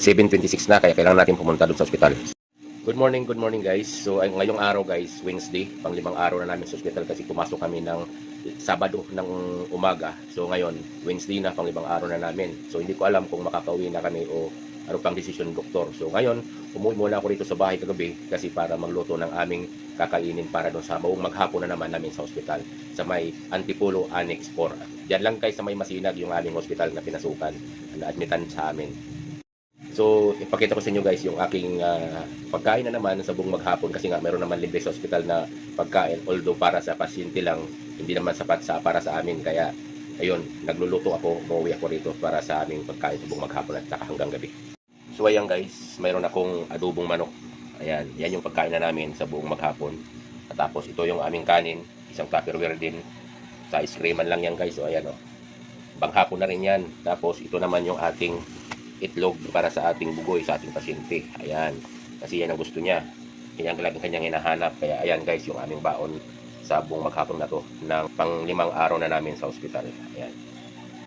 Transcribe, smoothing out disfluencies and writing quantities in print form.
7:26 na, kaya kailangan natin pumunta doon sa ospital. Good morning guys. So ngayong araw guys, Wednesday, pang-limang araw na namin sa ospital kasi pumasok kami ng Sabado ng umaga. So ngayon, Wednesday na, pang-limang araw na namin. So hindi ko alam kung makakauwi na kami o ano pang desisyon ng doktor. So ngayon, umuwi muna ako rito sa bahay kagabi kasi para magluto ng aming kakainin para doon sa buong maghapon na naman namin sa ospital sa may Antipolo Annex 4. Diyan lang guys sa may Masinag yung aming ospital na pinasukan, na admitan sa amin. So, ipakita ko sa inyo guys yung aking pagkain na naman sa buong maghapon kasi nga meron naman libre sa ospital na pagkain, although para sa pasyente lang, hindi naman sapat para sa amin. Kaya, ayun, nagluluto ako, umuwi ako rito para sa aming pagkain sa buong maghapon at saka hanggang gabi. So, ayan guys, mayroon akong adobong manok. Ayan, yan yung pagkain na namin sa buong maghapon. At tapos, ito yung aming kanin, isang Tupperware din. Sa ice creaman lang yan guys, so ayan o. Banghapon na rin yan. Tapos, ito naman yung ating itlog para sa ating bugoy, sa ating pasyente. Ayan, kasi yan ang gusto niya, yan ang kanyang hinahanap. Kaya ayan guys yung aming baon sa buong maghapon na to ng pang-limang araw na namin sa ospital. Ayan.